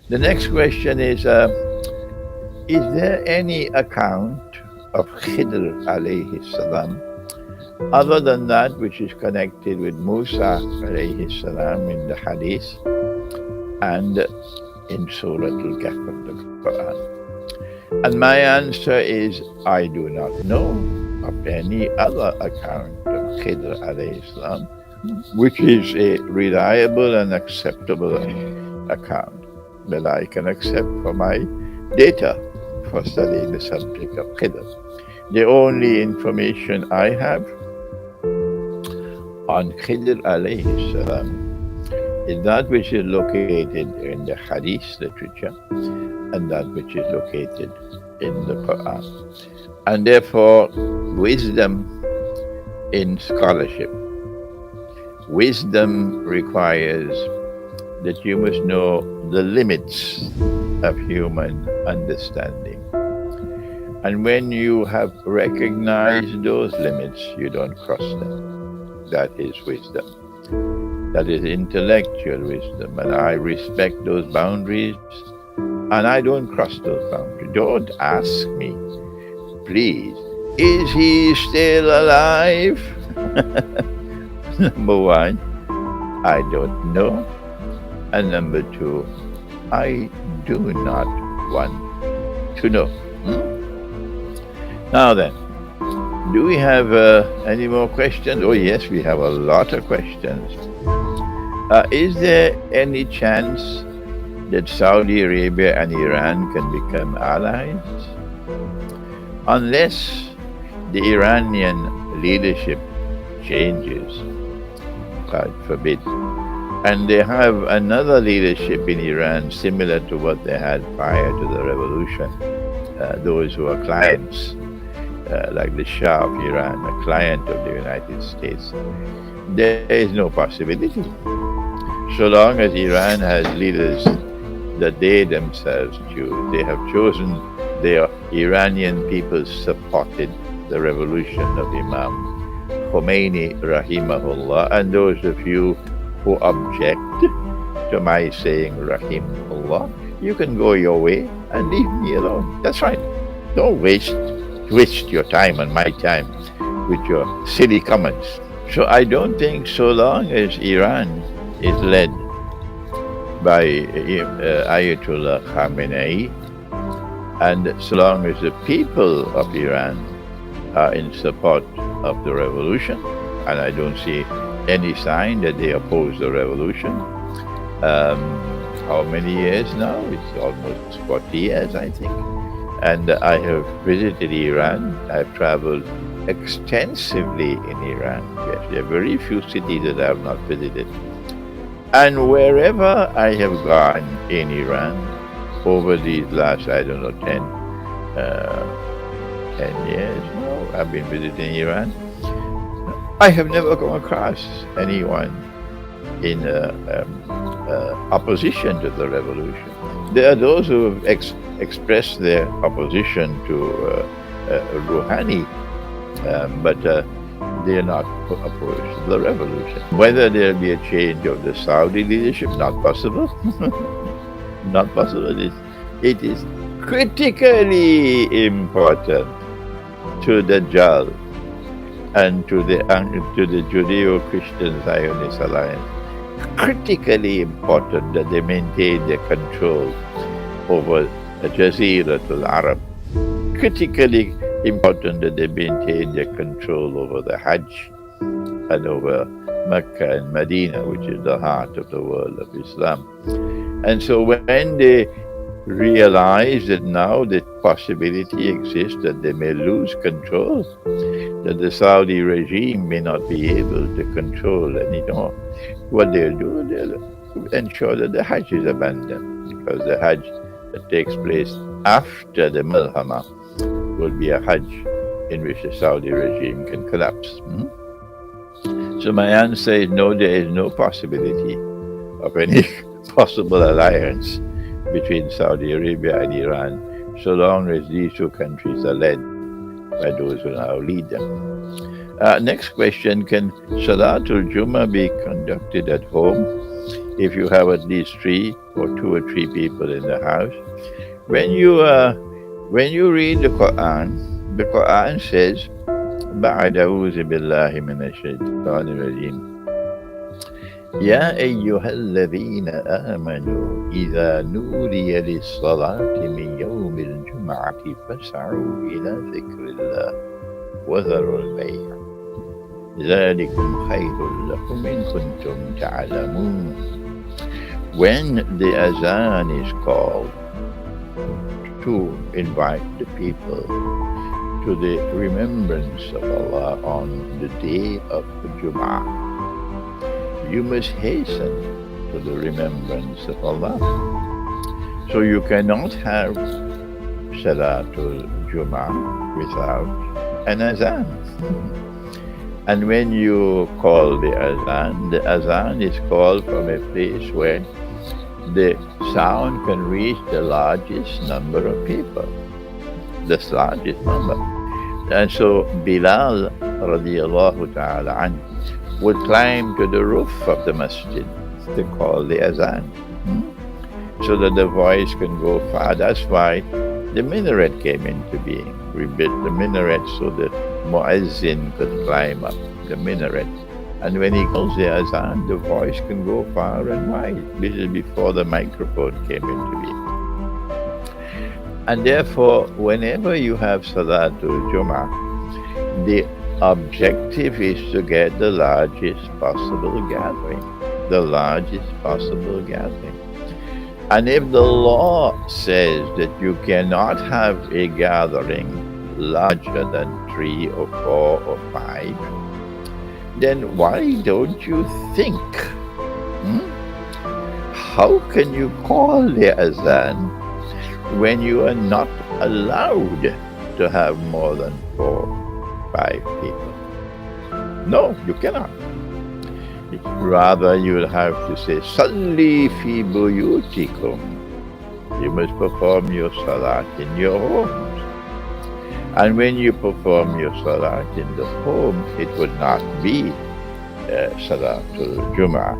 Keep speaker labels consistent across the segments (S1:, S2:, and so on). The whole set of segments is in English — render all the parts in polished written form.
S1: The next question is there any account of Khidr alayhi salam other than that which is connected with Musa alayhi salam in the hadith and in Surah Al-Kahf of the Quran? And my answer is, I do not know of any other account of Khidr alayhi salam which is a reliable and acceptable account that I can accept for my data for studying the subject of Khidr. The only information I have on Khidr alayhi salam is that which is located in the hadith literature and that which is located in the Quran. And therefore, wisdom in scholarship. Wisdom requires that you must know the limits of human understanding. And when you have recognized those limits, you don't cross them. That is wisdom. That is intellectual wisdom. And I respect those boundaries and I don't cross those boundaries. Don't ask me, please, is he still alive? Number one, I don't know. And number two, I do not want to know. Now then, do we have any more questions? Oh yes, we have a lot of questions. Is there any chance that Saudi Arabia and Iran can become allies? Unless the Iranian leadership changes, God forbid. And they have another leadership in Iran similar to what they had prior to the revolution. Those who are clients, like the Shah of Iran, a client of the United States. There is no possibility. So long as Iran has leaders that they themselves choose, they have chosen, their Iranian people supported the revolution of Imam Khomeini rahimahullah, and those of you who object to my saying rahimahullah, you can go your way and leave me alone. That's right. Don't waste your time and my time with your silly comments. So I don't think so long as Iran is led by Ayatollah Khamenei, and so long as the people of Iran are in support of the revolution, and I don't see any sign that they oppose the revolution. How many years now? It's almost 40 years, I think. And I have visited Iran. I've traveled extensively in Iran. Yes, there are very few cities that I have not visited. And wherever I have gone in Iran over these last, I don't know, 10 years now, I've been visiting Iran, I have never come across anyone in opposition to the revolution. There are those who have expressed their opposition to Rouhani, but they are not opposed to the revolution. Whether there will be a change of the Saudi leadership, not possible. Not possible. It is critically important to the Dajjal and to the Judeo-Christian Zionist alliance, critically important that they maintain their control over the Jaziratul Arab. Critically important that they maintain their control over the Hajj and over Mecca and Medina, which is the heart of the world of Islam. And so when they realize that now the possibility exists that they may lose control, that the Saudi regime may not be able to control anymore, what they'll do, they'll ensure that the Hajj is abandoned, because the Hajj that takes place after the Malhama will be a Hajj in which the Saudi regime can collapse. So my answer is no, there is no possibility of any possible alliance between Saudi Arabia and Iran, so long as these two countries are led by those who now lead them. Next question, can Salatul Jummah be conducted at home if you have at least 2 or 3 people in the house, when you read the Quran says, بعد أعوذ بالله من الشيطان الرجيم يا أيها الذين آمنوا إذا نودي للصلاة من يوم الجمعة فاسعوا إلى ذكر الله وذروا البيع ذلكم خير لكم إن كنتم تعلمون. When the azan is called to invite the people to the remembrance of Allah on the day of the Jum'ah, you must hasten to the remembrance of Allah. So you cannot have Salatul Jum'ah without an azan. And when you call the azan is called from a place where the sound can reach the largest number of people, the largest number. And so Bilal radiallahu ta'ala anhu would climb to the roof of the masjid to call the azan, so that the voice can go far. That's why the minaret came into being. We built the minaret so the muezzin could climb up the minaret. And when he calls the azan, the voice can go far and wide. This is before the microphone came into being. And therefore, whenever you have Salatul Jum'ah, the objective is to get the largest possible gathering. The largest possible gathering. And if the law says that you cannot have a gathering larger than 3 or 4 or 5, then why don't you think? How can you call the azan when you are not allowed to have more than 4, 5 people? No, you cannot. Rather, you'll have to say, Salli fi buyutikum. You must perform your salat in your homes. And when you perform your salat in the home, it would not be Salatul Jum'ah.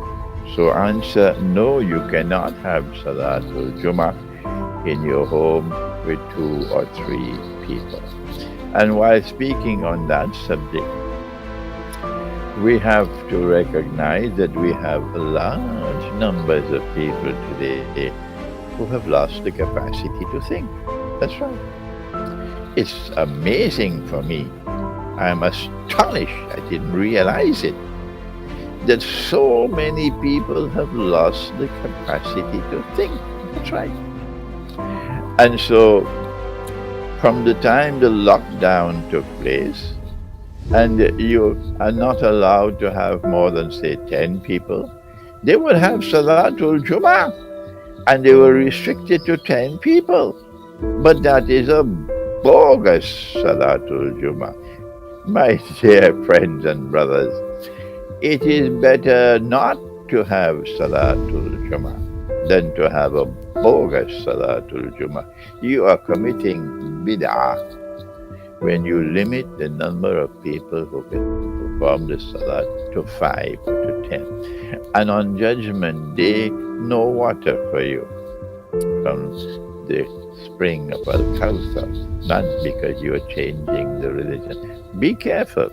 S1: So answer, no, you cannot have Salatul Jum'ah in your home with 2 or 3 people. And while speaking on that subject, we have to recognize that we have large numbers of people today who have lost the capacity to think. That's right. It's amazing for me. I'm astonished, I didn't realize it, that so many people have lost the capacity to think. That's right. And so, from the time the lockdown took place, and you are not allowed to have more than, say, 10 people, they would have Salatul Jum'ah, and they were restricted to 10 people. But that is a bogus Salatul Jum'ah. My dear friends and brothers, it is better not to have Salatul Jum'ah than to have a bogus Salatul Jum'ah. You are committing bid'ah when you limit the number of people who can perform the salat to 5 or to 10. And on Judgment Day, no water for you from the spring of Al-Kawthar, not because you are changing the religion. Be careful.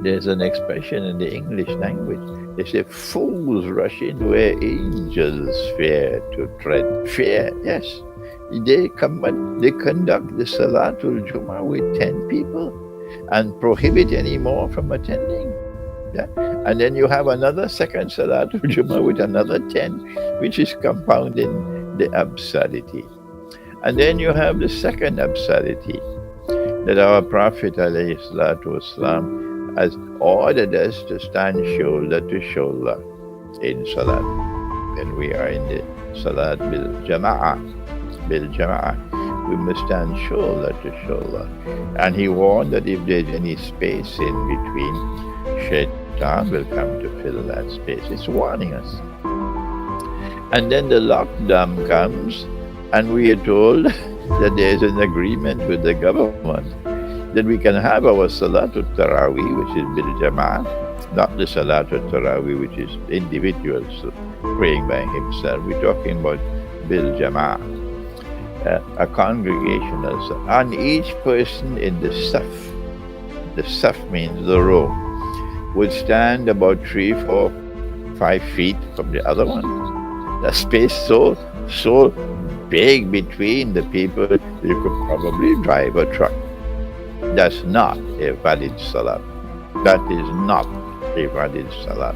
S1: There's an expression in the English language. They say, fools rush in where angels fear to tread. Fear, yes. They conduct the Salatul Jum'ah with 10 people and prohibit any more from attending. Yeah? And then you have another second Salatul Jum'ah with another 10, which is compounding the absurdity. And then you have the second absurdity, that our Prophet ﷺ has ordered us to stand shoulder to shoulder in Salat. When we are in the Salat bil Jama'ah, we must stand shoulder to shoulder. And he warned that if there's any space in between, Shaitan will come to fill that space. It's warning us. And then the lockdown comes, and we are told that there's an agreement with the government that we can have our Salatul Taraweeh, which is bil Jama'ah, not the Salat al-Tarawih, which is individuals praying by himself. We're talking about bil Jama'ah, a congregational salah. And each person in the saf means the row, would stand about 3, 4, 5 feet from the other one. The space so big between the people, you could probably drive a truck. That's not a valid salah. That is not a valid salah.